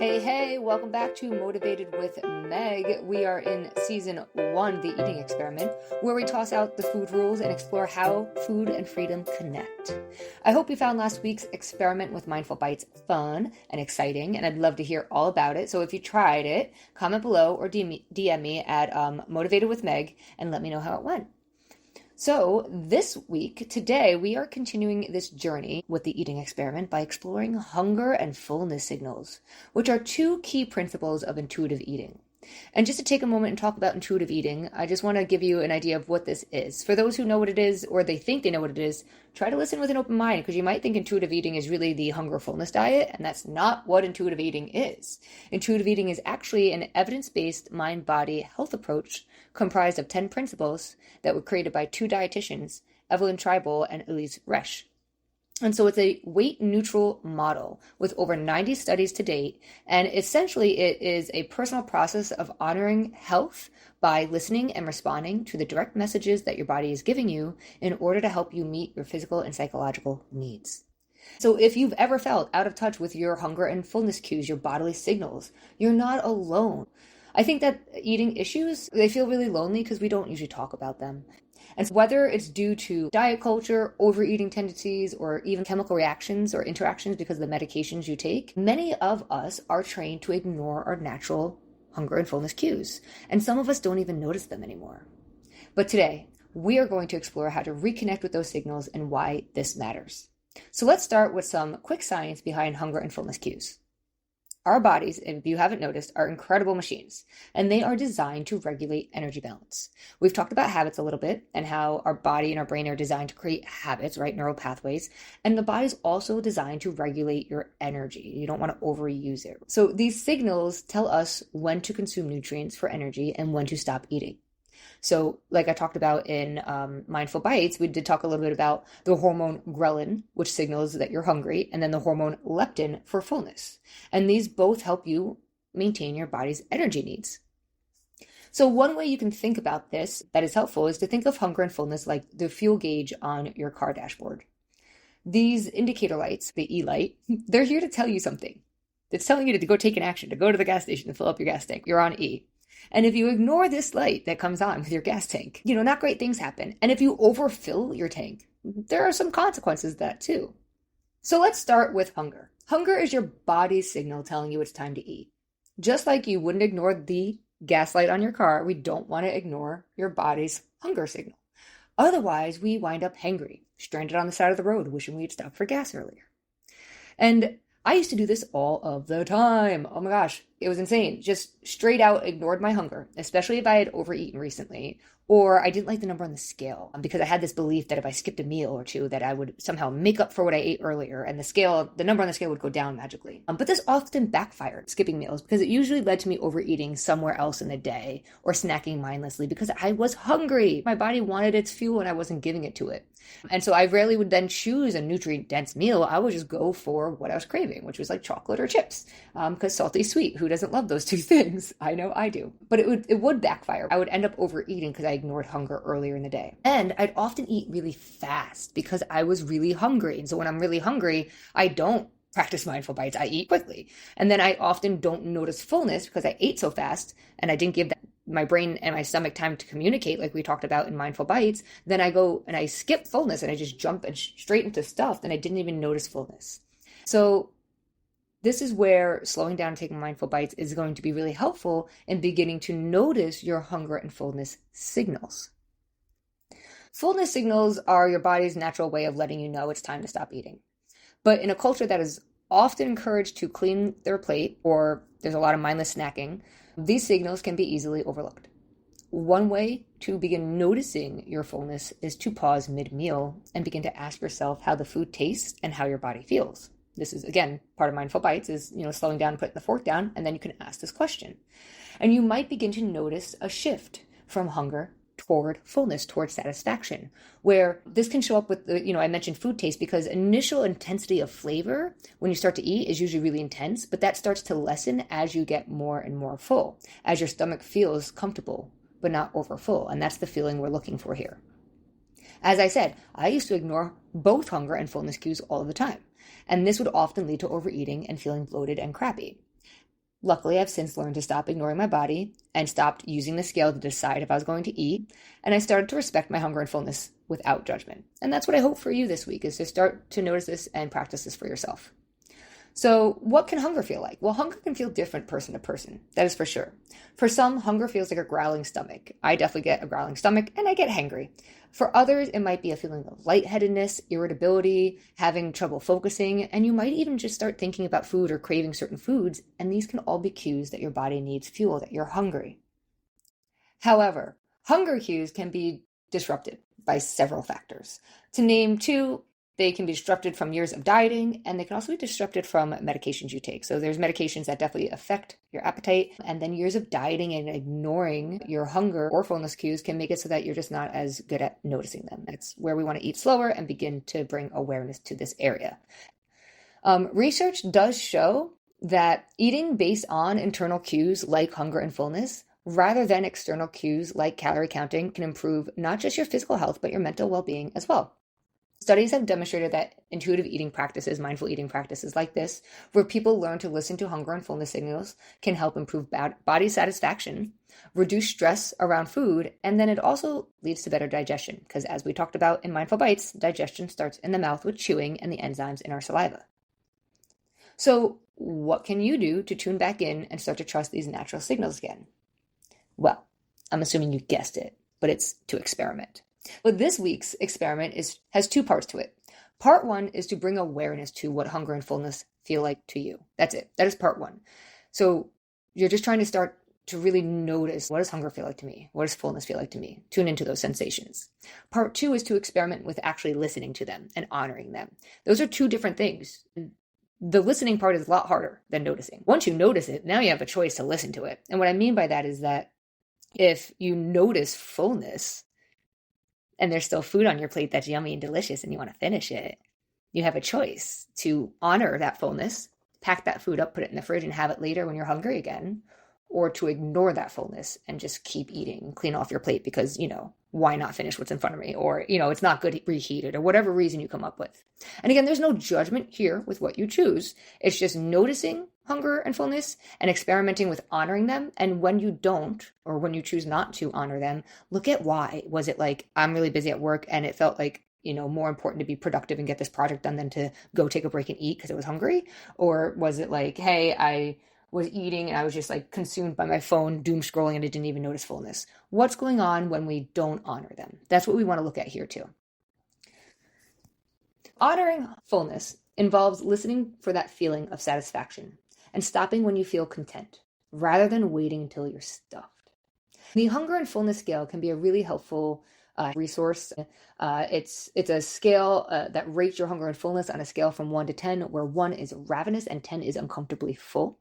Hey, welcome back to Motivated with Meg. We are in season 1, the eating experiment, where we toss out the food rules and explore how food and freedom connect. I hope you found last week's experiment with mindful bites fun and exciting, and I'd love to hear all about it. So if you tried it, comment below or DM me at Motivated with Meg and let me know how it went. So today, we are continuing this journey with the eating experiment by exploring hunger and fullness signals, which are two key principles of intuitive eating. And just to take a moment and talk about intuitive eating, I just want to give you an idea of what this is. For those who know what it is, or they think they know what it is, try to listen with an open mind, because you might think intuitive eating is really the hunger fullness diet, and that's not what intuitive eating is. Intuitive eating is actually an evidence-based mind-body health approach comprised of 10 principles that were created by two dietitians, Evelyn Tribal and Elise Resch. And so it's a weight-neutral model with over 90 studies to date, and essentially it is a personal process of honoring health by listening and responding to the direct messages that your body is giving you in order to help you meet your physical and psychological needs. So if you've ever felt out of touch with your hunger and fullness cues, your bodily signals, you're not alone. I think that eating issues, they feel really lonely because we don't usually talk about them. And whether it's due to diet culture, overeating tendencies, or even chemical reactions or interactions because of the medications you take, many of us are trained to ignore our natural hunger and fullness cues. And some of us don't even notice them anymore. But today, we are going to explore how to reconnect with those signals and why this matters. So let's start with some quick science behind hunger and fullness cues. Our bodies, if you haven't noticed, are incredible machines, and they are designed to regulate energy balance. We've talked about habits a little bit and how our body and our brain are designed to create habits, right? Neural pathways. And the body is also designed to regulate your energy. You don't want to overuse it. So these signals tell us when to consume nutrients for energy and when to stop eating. So like I talked about in Mindful Bites, we did talk a little bit about the hormone ghrelin, which signals that you're hungry, and then the hormone leptin for fullness. And these both help you maintain your body's energy needs. So one way you can think about this that is helpful is to think of hunger and fullness like the fuel gauge on your car dashboard. These indicator lights, the E-light, they're here to tell you something. It's telling you to go take an action, to go to the gas station, to fill up your gas tank. You're on E. And if you ignore this light that comes on with your gas tank, not great things happen. And if you overfill your tank, there are some consequences to that too. So let's start with hunger. Hunger is your body's signal telling you it's time to eat. Just like you wouldn't ignore the gas light on your car, we don't want to ignore your body's hunger signal. Otherwise, we wind up hangry, stranded on the side of the road, wishing we'd stopped for gas earlier. And I used to do this all of the time. Oh my gosh, it was insane. Just straight out ignored my hunger, especially if I had overeaten recently, or I didn't like the number on the scale because I had this belief that if I skipped a meal or two that I would somehow make up for what I ate earlier and the number on the scale would go down magically. But this often backfired, skipping meals, because it usually led to me overeating somewhere else in the day or snacking mindlessly because I was hungry. My body wanted its fuel and I wasn't giving it to it. And so I rarely would then choose a nutrient-dense meal. I would just go for what I was craving, which was like chocolate or chips, because salty sweet. Who doesn't love those two things? I know I do. But it would backfire. I would end up overeating because I ignored hunger earlier in the day. And I'd often eat really fast because I was really hungry. And so when I'm really hungry, I don't practice mindful bites. I eat quickly. And then I often don't notice fullness because I ate so fast and I didn't give my brain and my stomach time to communicate like we talked about in Mindful Bites. Then I go and I skip fullness and I just jump straight into stuff and I didn't even notice fullness. So this is where slowing down and taking mindful bites is going to be really helpful in beginning to notice your hunger and fullness signals. Fullness signals are your body's natural way of letting you know it's time to stop eating. But in a culture that is often encouraged to clean their plate, or there's a lot of mindless snacking, these signals can be easily overlooked. One way to begin noticing your fullness is to pause mid-meal and begin to ask yourself how the food tastes and how your body feels. This is, again, part of Mindful Bites is, slowing down, putting the fork down, and then you can ask this question. And you might begin to notice a shift from hunger toward fullness, toward satisfaction, where this can show up with I mentioned food taste because initial intensity of flavor when you start to eat is usually really intense, but that starts to lessen as you get more and more full, as your stomach feels comfortable, but not over full. And that's the feeling we're looking for here. As I said, I used to ignore both hunger and fullness cues all of the time. And this would often lead to overeating and feeling bloated and crappy. Luckily, I've since learned to stop ignoring my body and stopped using the scale to decide if I was going to eat. And I started to respect my hunger and fullness without judgment. And that's what I hope for you this week, is to start to notice this and practice this for yourself. So what can hunger feel like? Well, hunger can feel different person to person. That is for sure. For some, hunger feels like a growling stomach. I definitely get a growling stomach and I get hangry. For others, it might be a feeling of lightheadedness, irritability, having trouble focusing, and you might even just start thinking about food or craving certain foods, and these can all be cues that your body needs fuel, that you're hungry. However, hunger cues can be disrupted by several factors. To name two, they can be disrupted from years of dieting, and they can also be disrupted from medications you take. So there's medications that definitely affect your appetite, and then years of dieting and ignoring your hunger or fullness cues can make it so that you're just not as good at noticing them. That's where we want to eat slower and begin to bring awareness to this area. Research does show that eating based on internal cues like hunger and fullness, rather than external cues like calorie counting, can improve not just your physical health, but your mental well-being as well. Studies have demonstrated that intuitive eating practices, mindful eating practices like this, where people learn to listen to hunger and fullness signals, can help improve body satisfaction, reduce stress around food, and then it also leads to better digestion, because as we talked about in Mindful Bites, digestion starts in the mouth with chewing and the enzymes in our saliva. So what can you do to tune back in and start to trust these natural signals again? Well, I'm assuming you guessed it, but it's to experiment. But this week's experiment has two parts to it. Part one is to bring awareness to what hunger and fullness feel like to you. That's it. That is part one. So you're just trying to start to really notice, what does hunger feel like to me? What does fullness feel like to me? Tune into those sensations. Part two is to experiment with actually listening to them and honoring them. Those are two different things. The listening part is a lot harder than noticing. Once you notice it, now you have a choice to listen to it. And what I mean by that is that if you notice fullness, and there's still food on your plate that's yummy and delicious and you want to finish it, you have a choice to honor that fullness, pack that food up, put it in the fridge and have it later when you're hungry again, or to ignore that fullness and just keep eating, clean off your plate because, why not finish what's in front of me? Or, it's not good reheated or whatever reason you come up with. And again, there's no judgment here with what you choose. It's just noticing hunger and fullness and experimenting with honoring them. And when you don't, or when you choose not to honor them, look at why. Was it like, I'm really busy at work and it felt like, more important to be productive and get this project done than to go take a break and eat because I was hungry? Or was it like, hey, I was eating and I was just like consumed by my phone, doom scrolling, and I didn't even notice fullness? What's going on when we don't honor them? That's what we want to look at here too. Honoring fullness involves listening for that feeling of satisfaction and stopping when you feel content, rather than waiting until you're stuffed. The hunger and fullness scale can be a really helpful resource. It's a scale that rates your hunger and fullness on a scale from 1 to 10, where 1 is ravenous and 10 is uncomfortably full.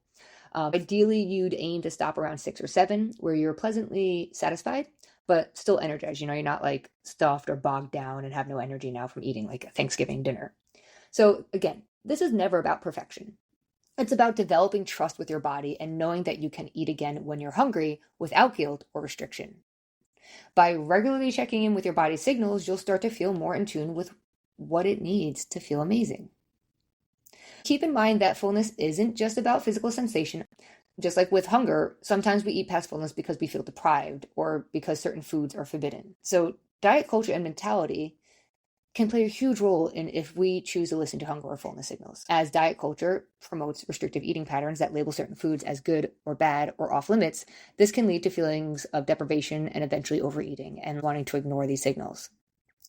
Ideally, you'd aim to stop around 6 or 7, where you're pleasantly satisfied, but still energized. You're not like stuffed or bogged down and have no energy now from eating like a Thanksgiving dinner. So again, this is never about perfection. It's about developing trust with your body and knowing that you can eat again when you're hungry without guilt or restriction. By regularly checking in with your body's signals, you'll start to feel more in tune with what it needs to feel amazing. Keep in mind that fullness isn't just about physical sensation. Just like with hunger, sometimes we eat past fullness because we feel deprived or because certain foods are forbidden. So diet culture and mentality can play a huge role in if we choose to listen to hunger or fullness signals. As diet culture promotes restrictive eating patterns that label certain foods as good or bad or off limits, this can lead to feelings of deprivation and eventually overeating and wanting to ignore these signals.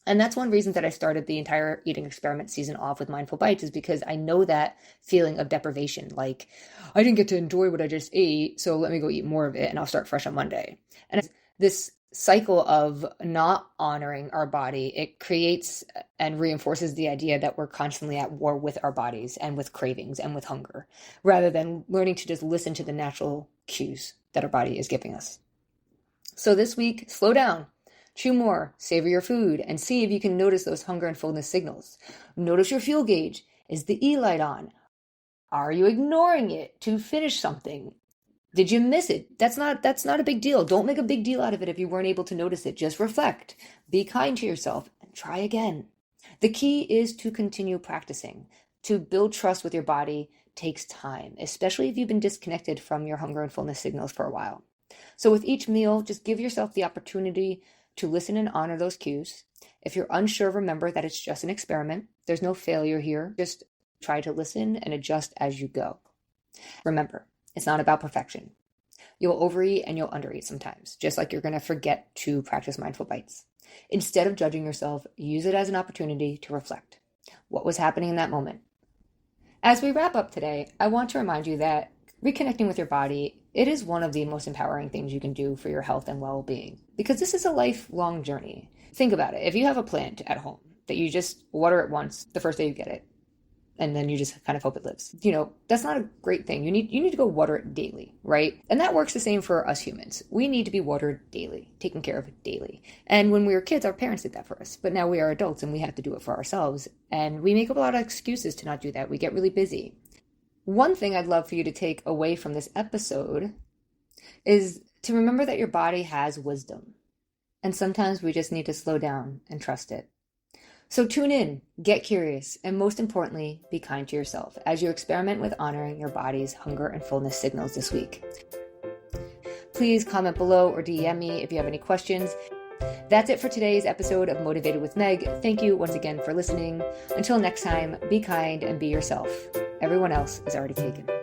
And that's one reason that I started the entire eating experiment season off with Mindful Bites, is because I know that feeling of deprivation, like I didn't get to enjoy what I just ate, so let me go eat more of it and I'll start fresh on Monday. And this cycle of not honoring our body, it creates and reinforces the idea that we're constantly at war with our bodies and with cravings and with hunger, rather than learning to just listen to the natural cues that our body is giving us. So this week, slow down. Chew more, savor your food, and see if you can notice those hunger and fullness signals. Notice your fuel gauge. Is the E light on? Are you ignoring it to finish something? Did you miss it? That's not a big deal. Don't make a big deal out of it if you weren't able to notice it. Just reflect. Be kind to yourself and try again. The key is to continue practicing, to build trust with your body, takes time, especially if you've been disconnected from your hunger and fullness signals for a while. So with each meal, just give yourself the opportunity to listen and honor those cues. If you're unsure, remember that it's just an experiment. There's no failure here. Just try to listen and adjust as you go. Remember, it's not about perfection. You'll overeat and you'll undereat sometimes, just like you're going to forget to practice mindful bites. Instead of judging yourself, use it as an opportunity to reflect. What was happening in that moment? As we wrap up today, I want to remind you that reconnecting with your body, it is one of the most empowering things you can do for your health and well-being, because this is a lifelong journey. Think about it. If you have a plant at home that you just water it once the first day you get it, and then you just kind of hope it lives, that's not a great thing. You need to go water it daily, right? And that works the same for us humans. We need to be watered daily, taken care of daily. And when we were kids, our parents did that for us. But now we are adults and we have to do it for ourselves. And we make up a lot of excuses to not do that. We get really busy. One thing I'd love for you to take away from this episode is to remember that your body has wisdom. And sometimes we just need to slow down and trust it. So tune in, get curious, and most importantly, be kind to yourself as you experiment with honoring your body's hunger and fullness signals this week. Please comment below or DM me if you have any questions. That's it for today's episode of Motivated with Meg. Thank you once again for listening. Until next time, be kind and be yourself. Everyone else is already taken.